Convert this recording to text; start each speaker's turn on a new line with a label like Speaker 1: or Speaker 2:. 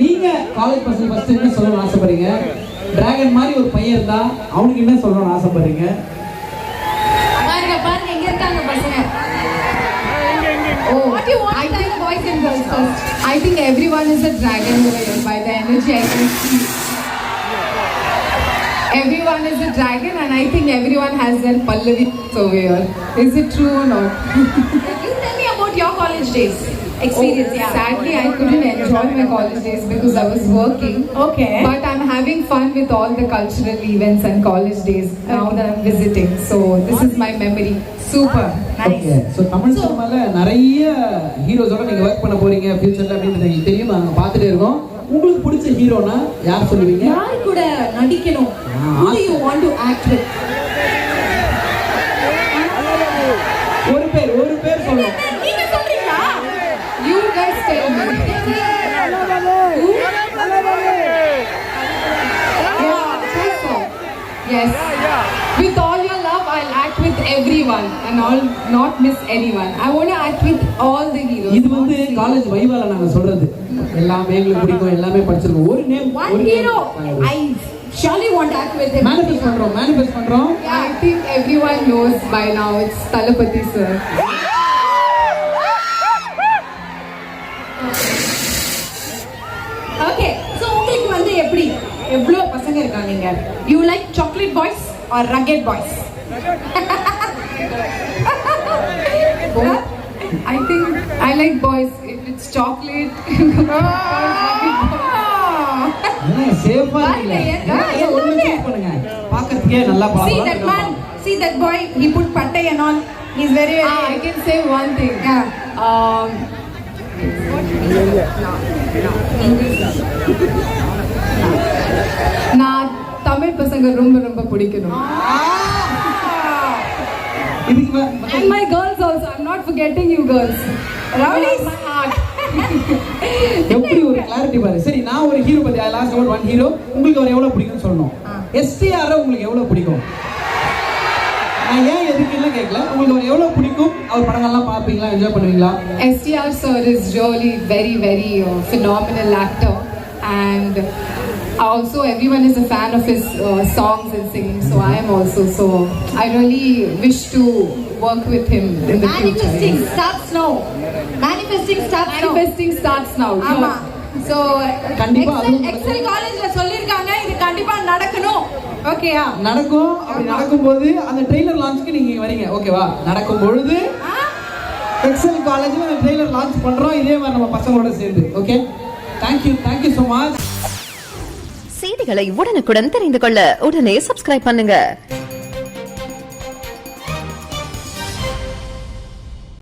Speaker 1: நீங்க காலேஜ் பசங்க ஃபர்ஸ்ட் என்ன சொல்லணும்னு ஆசைப்படுறீங்க? டிராகன் மாதிரி ஒரு பையன் இருந்தா அவனுக்கு என்ன சொல்லணும்னு ஆசைப்படுறீங்க?
Speaker 2: பாருங்க எங்க இருக்காங்க பசங்க. Oh, what do you want? I think boys and girls first. I think everyone is a dragon over here by the energy I can see. Everyone is a dragon and I think everyone has their Pallavi over here. Is it true or not? You tell me about your college days experience. Yeah. Sadly, I couldn't enjoy my college days because I was working. Okay. But I'm having fun with all the cultural events and college days now that I'm visiting. So this is my memory. Super. Nice.
Speaker 1: Okay. So Tamil சினிமால நிறைய ஹீரோஸோட நீங்க work பண்ண போறீங்க ஃபியூச்சர்ல அப்படின்றது எனக்கு தெரியும். நாங்க பார்த்துட்டே இருக்கோம். உங்களுக்கு பிடிச்ச ஹீரோனா யார் சொல்லுவீங்க?
Speaker 2: யார் கூட நடிக்கணும்? Who do you want to act with?
Speaker 1: ஒரு பேர் சொல்லணும்.
Speaker 2: நீங்க சொல்றீங்களா? You guys tell me. Yes. With all your love, I'll act with everyone and I'll not miss anyone. I want to act with all the heroes.
Speaker 1: இது வந்து college வைவால நாங்க சொல்றது. எல்லாமே எங்களுக்கு பிடிக்கும், எல்லாமே படிச்சிருக்கோம். ஒரு name
Speaker 2: one hero. I surely want to act with him.
Speaker 1: Manifest பண்றோம்.
Speaker 2: I think everyone knows by now. It's Thalapathy sir. Okay. So உங்களுக்கு வந்து எப்படி எவ்ளோ பசங்க இருக்காங்க நீங்க? You like chocolate boys or rugged boys? I think I like boys. If it's chocolate,
Speaker 1: சேஃபா இல்ல. எல்லாமே பண்ணுங்க. பார்க்கிறதுக்கே நல்லா பாருங்க.
Speaker 2: See that man, see that boy, he put pattai and all. He's very I can say one thing. நான் தமிழ் பசங்க ரொம்ப பிடிக்கணும். And my girls also. I'm not forgetting you girls. Rowdies.
Speaker 1: எப்படி ஒரு கிளாரிட்டி பாரு. சரி, நான் ஒரு ஹீரோ பத்தி லாஸ்ட் ஒன் ஹீரோ உங்களுக்கு அவர் எவ்வளவு பிடிக்கும்னு சொல்லணும். எஸ்டிஆர் உங்களுக்கு எவ்வளவு பிடிக்கும்? நான் ஏன் எதுக்குன்னு கேட்கல. உங்களுக்கு அவர் எவ்வளவு பிடிக்கும்? அவர் படங்கள்லாம் பாப்பீங்களா? என்ஜாய் பண்ணுவீங்களா?
Speaker 2: STR sir is really very phenomenal actor and also everyone is a fan of his songs and singing, so I am also. So I really wish to work with him in the future. Manifesting starts now. ஆமா. So
Speaker 1: கண்டிப்பா
Speaker 2: Excel காலேஜ்ல சொல்லிருக்காங்க இது கண்டிப்பா நடக்கணும். ஓகேயா?
Speaker 1: நடக்கும். அப்படி நடக்கும்போது அந்த ட்ரெய்லர் லான்ச்க்கு நீங்க வரீங்க. ஓகேவா? நடக்கும் பொழுது Excel காலேஜ்ல அந்த ட்ரெய்லர் லான்ச் பண்றோம். இதே மாதிரி நம்ம பசங்களோட சேர்ந்து. Okay? Thank you so much.
Speaker 3: செய்திகளை உடனுக்குடன் தெரிந்து கொள்ள உடனே சப்ஸ்கிரைப் பண்ணுங்க.